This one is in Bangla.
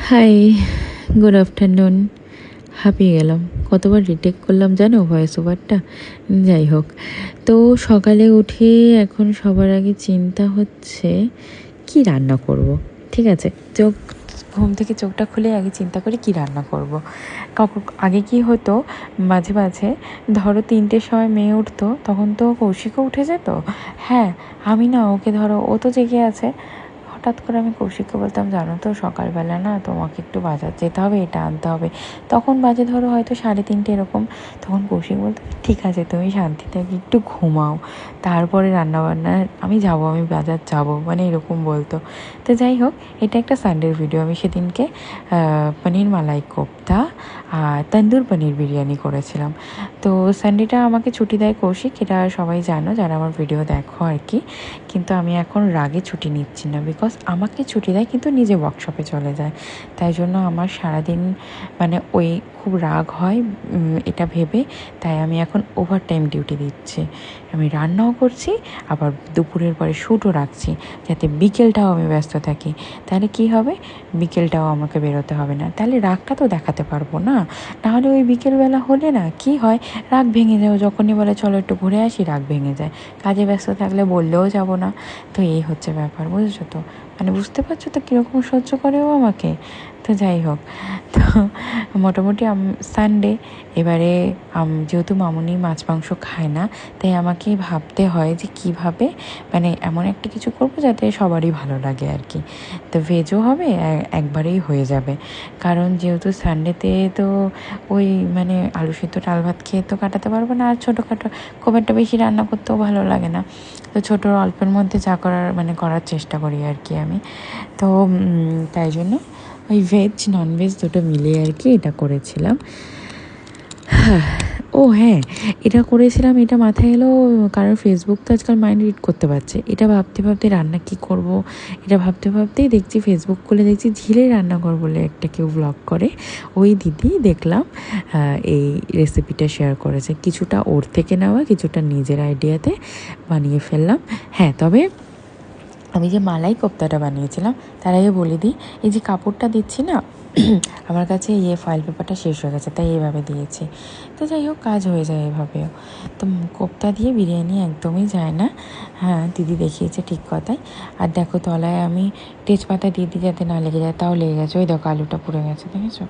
High, good afternoon. হাঁপিয়ে গেলাম, কতবার রিটেক করলাম জানো ভয়েস ওভারটা। যাই হোক, তো সকালে উঠে এখন সবার আগে চিন্তা হচ্ছে কি রান্না করব। ঠিক আছে, ঘুম থেকে চোখটা খুলে আগে চিন্তা করি কি রান্না করব। আগে কি হতো, মাঝে মাঝে ধরো 3টের সময় মেয়ে উঠতো, তখন তো কৌশিকও উঠে যেত। হ্যাঁ, আমি না ওকে ধরো, ও তো জেগে আছে, হঠাৎ করে আমি কৌশিককে বলতাম, জানো তো সকালবেলা না তোমাকে একটু বাজার যেতে হবে, এটা আনতে হবে। তখন বাজে ধরো হয়তো 3:30 এরকম। তখন কৌশিক বলতো, ঠিক আছে তুমি শান্তিতে একটু ঘুমাও, তারপরে রান্নাবান্না আমি বাজার যাব, মানে এরকম বলতো। তো যাই হোক, এটা একটা সানডের ভিডিও। আমি সেদিনকে পনির মালাই কোপ্তা আর তন্দুর পনির বিরিয়ানি করেছিলাম। তো সানডেটা আমাকে ছুটি দেয় কৌশিক, এটা সবাই জানো যারা আমার ভিডিও দেখো আর কি। কিন্তু আমি এখন রাগে ছুটি নিচ্ছি না, বিকজ আমাকে ছুটি দেয় কিন্তু নিজে ওয়ার্কশপে চলে যায়। তাই জন্য আমার সারাদিন মানে ওই খুব রাগ হয় এটা ভেবে। তাই আমি এখন ওভারটাইম ডিউটি দিচ্ছি, আমি রান্নাও করছি, আবার দুপুরের পরে শ্যুটও রাখছি, যাতে বিকেলটাও আমি ব্যস্ত থাকি। তাহলে কি হবে, বিকেলটাও আমাকে বেরোতে হবে না, তাহলে রাগটা তো দেখাতে পারবো না। নাহলে ওই বিকেলবেলা হলে না কি হয়, রাগ ভেঙে যায়। যখনই বলে চলো একটু ঘুরে আসি, রাগ ভেঙে যায়। কাজে ব্যস্ত থাকলে বললেও যাব না। তো এই হচ্ছে ব্যাপার, বুঝেছো তো, মানে বুঝতে পারছো তো কীরকম সহ্য করেও আমাকে। তো যাই হোক, তো মোটামুটি সানডে এবারে যেহেতু মামুনি মাছ মাংস খায় না, তাই আমাকে ভাবতে হয় যে কিভাবে মানে এমন একটা কিছু করবো যাতে সবারই ভালো লাগে আর কি। তো ভেজও হবে, একবারেই হয়ে যাবে। কারণ যেহেতু সানডেতে তো ওই মানে আলু সিদ্ধ ডাল ভাত খেয়ে তো কাটাতে পারবো না, আর ছোটোখাটো খুব একটা বেশি রান্না করতেও ভালো লাগে না। তো ছোটো অল্পের মধ্যে যা করার মানে করার চেষ্টা করি আর কি আমি। তো তাই জন্য ওই ভেজ ননভেজ দুটো মিলিয়ে আর কি এটা করেছিলাম। ও হ্যাঁ, এটা করেছিলাম, এটা মাথায় এলো কারণ ফেসবুক তো আজকাল মাইন্ড রিড করতে পারছে। এটা ভাবতে ভাবতে রান্না কি করব, এটা ভাবতে ভাবতেই দেখছি ফেসবুক খুলে দেখছি ঝিলে রান্নাঘর বলে একটা কেউ ব্লগ করে, ওই দিদি দেখলাম এই রেসিপিটা শেয়ার করেছে। কিছুটা ওর থেকে নেওয়া, কিছুটা নিজের আইডিয়াতে বানিয়ে ফেললাম। হ্যাঁ, তবে আমি যে মালাই কোপ্তাটা বানিয়েছিলাম তার আগে বলে দিই, এই যে কাপড়টা দিচ্ছি না, আমার কাছে ফয়েল পেপারটা শেষ হয়ে গেছে, তাই এভাবে দিয়েছি। তো যাই হোক, কাজ হয়ে যায় এভাবেও। তো কোপ্তা দিয়ে বিরিয়ানি একদমই যায় না। হ্যাঁ, দিদি দেখিয়েছে ঠিক কথাই। আর দেখো তলায় আমি তেজপাতা দিয়ে দিই যাতে না লেগে যায়, তাও লেগে গেছে। ওই দেখো আলুটা পুড়ে গেছে, দেখেছো।